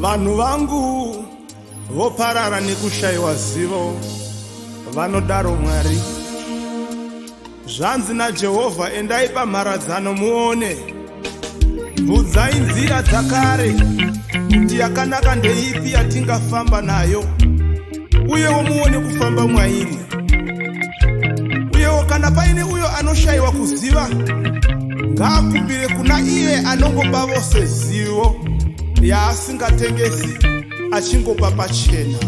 Vanhu vangu voparara nekushayiwa zivo, vanodaro Mwari. Zvanzi naJehovha, endai pamharadzano muone, bvudzai nzira dzakare kuti yakanaka ndeipi yatingafamba nayo, uyewo muone kufamba mwairi. Uyewo kana paine uyo anoshayiwa kuziva, ngaakumbire kuna iye anongopa vose zivo yaasingatengesi, achingopa pachena.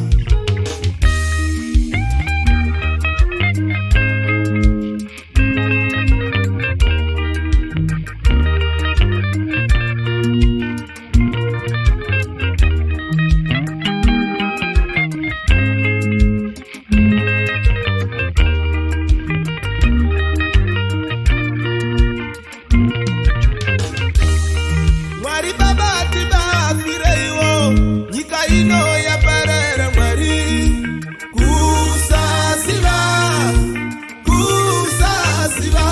Mwari Baba tibafireiwo, nyika ino yaparara Mwari. Kusaziva, kusaziva.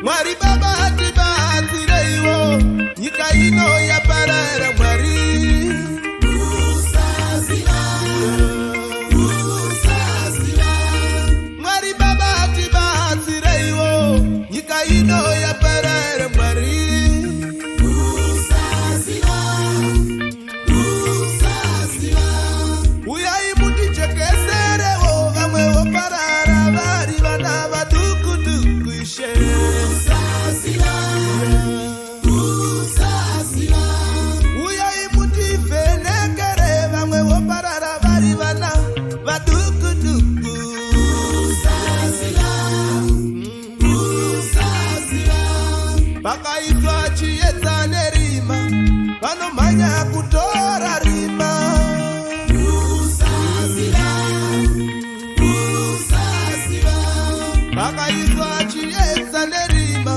Mwari Baba tibafireiwo, nyika ino yaparara Mwari. Kusaziva, kusaziva. Mwari Baba tibafireiwo, nyika ino yaparara Mwari. Vakaitwa chiedza nerima, vanomhanya kutora rima. Kusaziva, kusaziva. Vakaitwa chiedza nerima,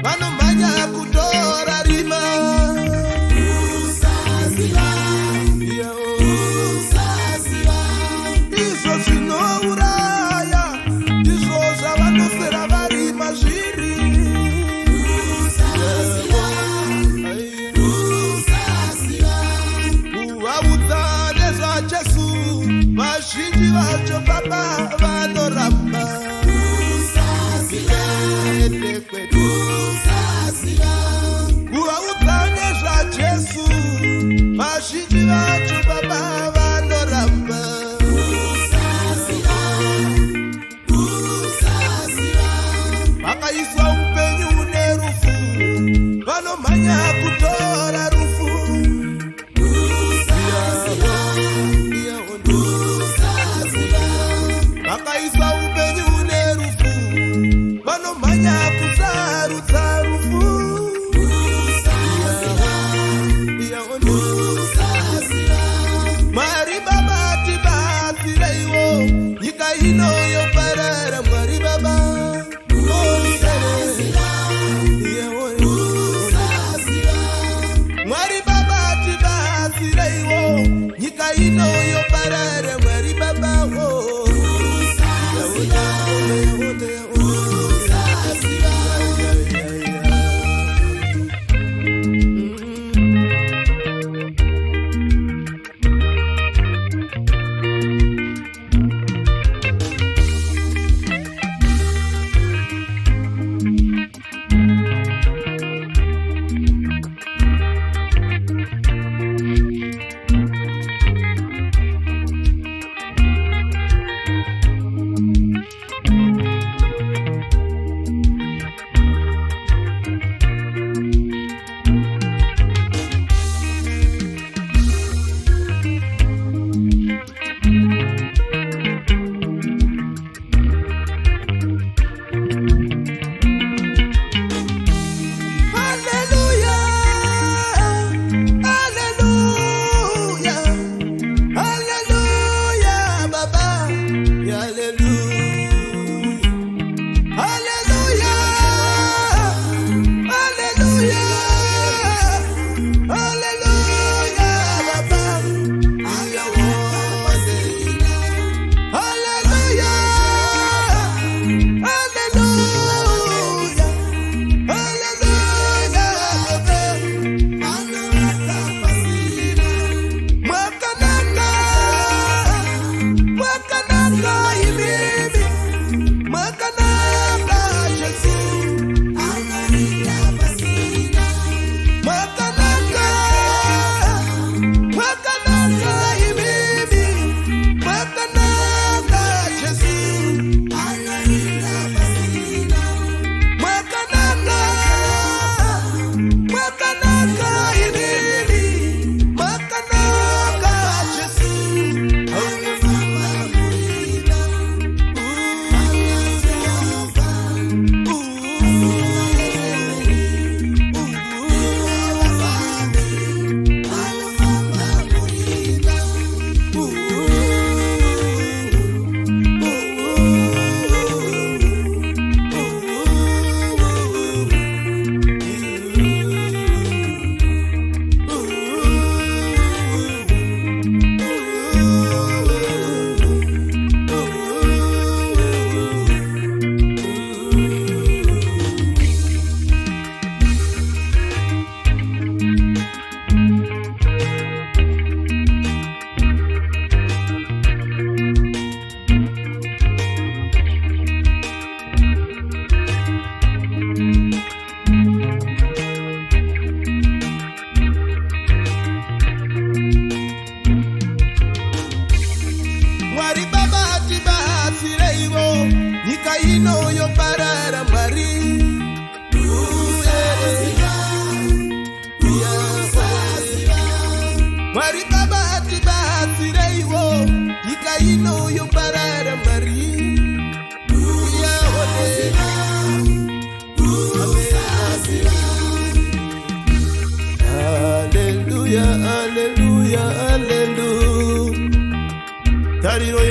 vanomhanya kutora rima. Kusaziva, kusaziva. Izvo zvinouraya, ndizvo zvavanosera varima zviri. Vazhinji vacho Baba vanoramba. Kusaziva, kusaziva. Kuvaudza nezvaJesu, vazhinji vacho Baba vanoramba. Kusaziva, kusaziva. Vakaiswa upenyu nerufu, vanomhanya kutora rufu. Vakaiswa upenyu nerufu, vanomhanya kutsarudza rufu. Mwari Baba tibafireiwo, nyika ino yoparara Mwari Baba. Mwari Baba tibafireiwo, nyika ino yoparara Mwari Baba.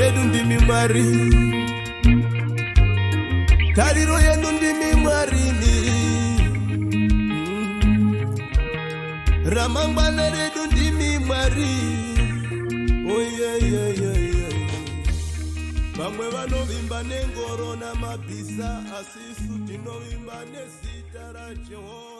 yedu ndimi Mwari, tariro yedu ndimi Mwarini, ramangwana redu ndimi Mwari. Oh yeah, yeah, yeah, yeah. Vamwe vanovimba nengoro namabhisa, asi isu tinovimba nezita raJehovha.